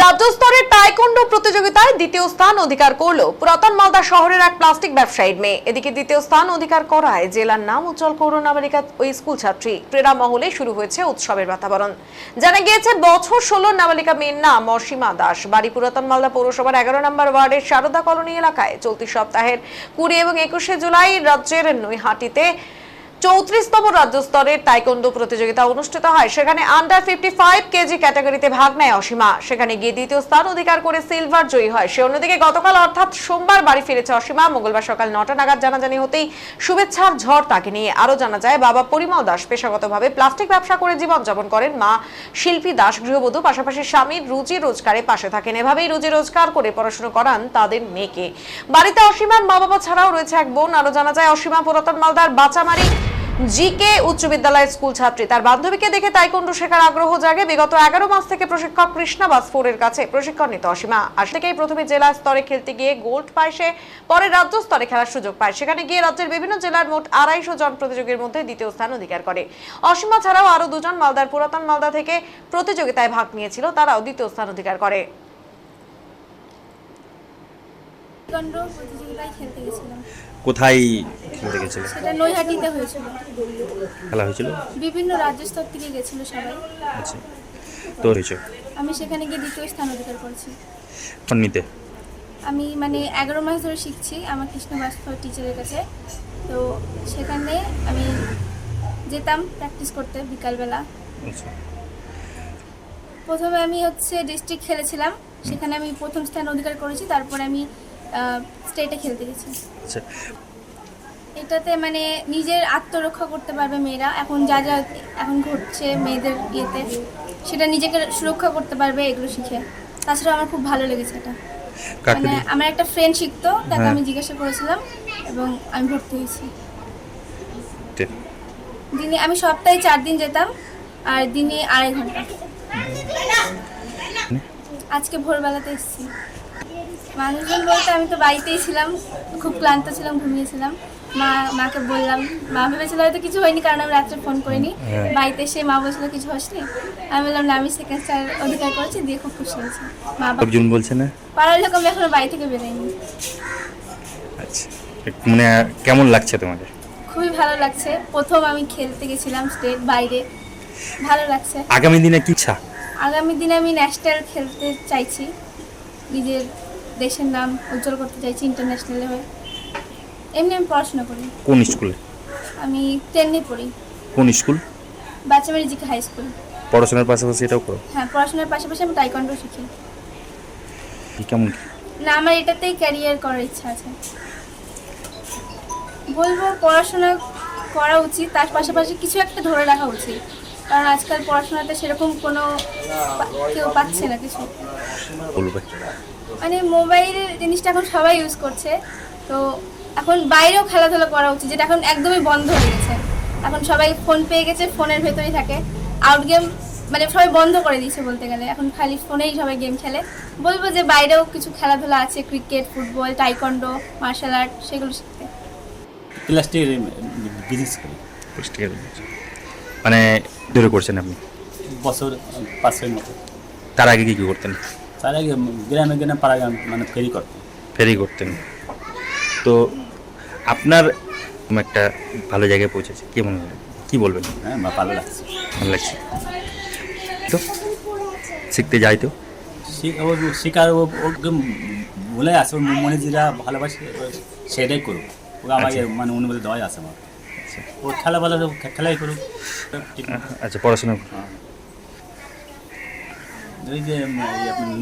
রাজ্য স্তরের টাইকোন্ডো প্রতিযোগিতায় দ্বিতীয় স্থান অধিকার করল পুরাতন মালদা শহরের এক প্লাস্টিক ব্যবসায়ীর মেয়ে। এদিকে দ্বিতীয় স্থান অধিকার করায় জেলার নাম উজ্জ্বল করল নাবালিকা ওই স্কুল ছাত্রী। ক্রীড়া মহলে শুরু হয়েছে উৎসবের বাতাবরণ। জানা গিয়েছে বছর 16 নাবালিকা মেয়ের নাম অসীমা দাস। বাড়ি পুরাতন মালদা পৌরসভার 11 নম্বর ওয়ার্ডের শারদা কলোনি এলাকায়। চলতি সপ্তাহের 20 এবং 21 জুলাই রাজ্যের নৈহাটিতে 34তম রাজ্য স্তরের টাইকোন্ডো প্রতিযোগিতা অনুষ্ঠিত হয়। সেখানে আন্ডার 55 কেজি ক্যাটাগরিতে ভাগ নেয় অসীমা। সেখানে গিয়ে দ্বিতীয় স্থান অধিকার করে সিলভার জয়ী হয় সে। অন্যদিকে গতকাল অর্থাৎ সোমবার বাড়ি ফিরেছে অসীমা। মঙ্গলবার সকাল 9টা নাগাদ জানাজানি হতেই শুভেচ্ছার ঝড় তাকে নিয়ে। আরো জানা যায়, বাবা পরিমল দাস পেশাগতভাবে প্লাস্টিক ব্যবসা করে জীবনযাপন করেন। মা শিল্পী দাস গৃহবধূ, পাশাপাশি স্বামীর রুজি রোজগারে পাশে থাকেন। এভাবেই রুজি রোজগার করে পড়াশোনা করান তাদের মেয়েকে। বাড়িতে অসীমার মা বাবা ছাড়াও রয়েছে এক বোন। আরো জানা যায়, অসীমা পুরাতন মালদার বাচামারি জিকে উচ্চ বিদ্যালয়ের স্কুল ছাত্রী। তার বান্ধবীকে দেখে তাইকোন্ডো শেখার আগ্রহ জাগে। বিগত 11 মাস থেকে প্রশিক্ষক কৃষ্ণা বাসফোরের কাছে প্রশিক্ষণ নিত অসীমা। আজ থেকেই প্রথমে জেলা স্তরে খেলতে গিয়ে গোল্ড পায় সে। পরে রাজ্য স্তরে খেলার সুযোগ পায়। সেখানে গিয়ে রাজ্যের বিভিন্ন জেলার মোট 250 জন প্রতিযোগীর মধ্যে দ্বিতীয় স্থান অধিকার করে। অসীমা ছাড়াও আরো দুজন মালদার পুরাতন মালদা থেকে প্রতিযোগিতায় ভাগ নিয়েছিল, তারাও দ্বিতীয় স্থান অধিকার করে। টাইকোন্ডো প্রতিযোগিতায় খেলতে গেছিলাম। কোথায় খেলতে গেছিলে? সেটা নৈহাটিতে হয়েছিল। খেলা হয়েছিল? বিভিন্ন রাজ্য স্তর থেকে গেছিল সবাই। আচ্ছা, তো হয়েছে আমি সেখানে গিয়ে দ্বিতীয় স্থান অধিকার করেছি। নিতে আমি 11 মাস ধরে শিখছি আমার কৃষ্ণ বাসফোর টিচারের কাছে। তো সেখানে আমি যেতাম প্র্যাকটিস করতে বিকালবেলা। আচ্ছা, প্রথমে আমি ডিস্ট্রিক্ট খেলেছিলাম, সেখানে আমি প্রথম স্থান অধিকার করেছি। তারপরে আমি স্টেটে খেলতে গেছি। আচ্ছা, এটাতে নিজের আত্মরক্ষা করতে পারবে মেয়েরা। এখন যা যা এখন ঘটছে মেয়েদের ইয়েতে, সেটা নিজেকে সুরক্ষা করতে পারবে এগুলো শিখে। তাছাড়া আমার খুব ভালো লেগেছে এটা। আমার একটা ফ্রেন্ড শিখতো, তাকে আমি জিজ্ঞাসা করেছিলাম এবং আমি ভর্তি হয়েছি। দিনে আমি সপ্তাহে 4 দিন যেতাম, আর দিনে 2.5 ঘন্টা। আজকে ভোরবেলাতে এসেছি। মানুষজন বলতে আমি তো বাড়িতেই ছিলাম, খুব ক্লান্ত ছিলাম, ঘুমিয়েছিলাম। মাকে বললাম, মা ভেবেছিল হয়তো কিছু হয়নি, কারণ আমি রাত্রে ফোন করিনি। বাড়িতে এসে মা বলছিল কিছু হসনি। আমি বললাম না, আমি সেকেন্ড স্টার অধিকার করেছি, দিয়ে খুব খুশি হয়েছি। মা একজন বলছে না পাড়ার লোক, আমি এখনো বাড়ি থেকে বেরোয়নি। আচ্ছা, কেমন লাগছে তোমাদের? খুবই ভালো লাগছে। প্রথম আমি খেলতে গেছিলাম স্টেট বাইরে, ভালো লাগছে। আগামী দিনে কি ইচ্ছা? আগামী দিনে আমি ন্যাশনাল খেলতে চাইছি, নিজের দেশের নাম উজ্জ্বল করতে চাইছি ইন্টারন্যাশনালে হয়ে। এমনি আমি পড়াশোনা করি। কোন স্কুলে? আমি 10-এ পড়ি। কোন school? Bachamari GK high school. পড়াশোনার পাশাপাশি এটাও করো? হ্যাঁ, পড়াশোনার পাশাপাশি আমি টাইকোন্ডো শিখি। কেমন? না, আমার এটাতেই ক্যারিয়ার করার ইচ্ছা আছে। বলবো পড়াশোনা করা উচিত, তার পাশাপাশি কিছু একটা ধরে রাখা উচিত। কারণ আজকাল পড়াশোনাতে সেরকম কোনো কেউ পাচ্ছে না কিছু। বলবে মোবাইল জিনিসটা এখন সবাই ইউজ করছে, তো এখন বাইরেও খেলাধুলা করা উচিত, যেটা এখন একদমই বন্ধ হয়ে গেছে। এখন সবাই ফোন পেয়ে গেছে, ফোনের ভেতরেই থাকে। আউট গেম সবাই বন্ধ করে দিয়েছে বলতে গেলে। এখন খালি ফোনেই সবাই গেম খেলে। বলবো যে বাইরেও কিছু খেলাধুলা আছে, ক্রিকেট, ফুটবল, টাইকোন্ডো, মার্শাল আর্ট, সেগুলো শিখতে। প্লাস্টিকের বিজনেস করি। প্লাস্টিকের দূরে করছেন আপনি? বছর 5-6 মতো। তার আগে কি করতেন? তার আগে গ্রামে পাড়া ফেরি করতেন। ফেরি করতেন। তো আপনার একটা ভালো জায়গায় পৌঁছেছে, কেমন কি বলবেন? হ্যাঁ, ভালো লাগছে। ভালো লাগছে তো শিখতে যাই তো শিকার ওকে বলে আছে, ওর মনে যেটা ভালোবাসে সেটাই করুক। ওকে আমাকে অনুমতি দেওয়াই আছে আমার। ও খেলা ভালো, খেলাই করুক। আচ্ছা, পড়াশোনা ওই যে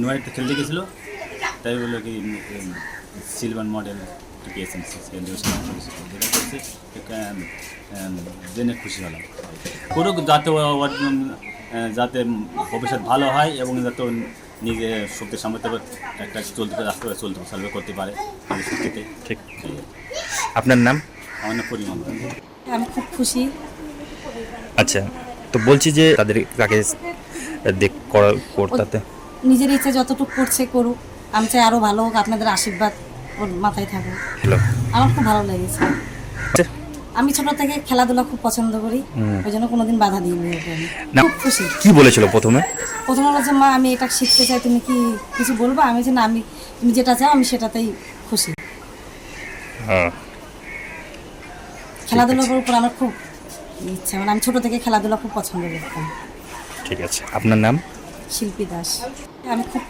নয়টা খেলতে গেছিলো, তাই বললো কি সিলভার মডেল জেনে খুশি হলাম। করুক, যাতে যাতে ভবিষ্যৎ ভালো হয় এবং যাতে নিজের শক্তির সামর্থ্য একটা রাস্তা চলতে করতে পারে শক্তিতে। ঠিক। আপনার নাম? আমার নাম পরিমল। আমি খুব খুশি। আচ্ছা, তো বলছি যে তাদের তাকে করতে নিজের ইচ্ছে যতটুকু করছে করুক, আমি চাই আরও ভালো হোক। আপনাদের আশীর্বাদ ওর মাথায় থাকুক। হ্যালো, আমার খুব ভালো লেগেছে। আমি ছোট থেকে খেলাধুলা খুব পছন্দ করি, হুম। ওই জন্য কোনোদিন বাধা দিইনি ওকে আমি। না। খুব খুশি। কি বলেছিল প্রথমে? প্রথমে বলছে মা আমি এটা শিখতে চাই, তুমি কি কিছু বলবা? আমি যে না, আমি তুমি যেটা চাও আমি সেটাতেই খুশি। হ্যাঁ, খেলাধুলার উপর আমার খুব ইচ্ছা, মানে আমি ছোট থেকে খেলাধুলা খুব পছন্দ করতাম। ঠিক আছে। আপনার নাম? শিল্পী দাস। আমি খুব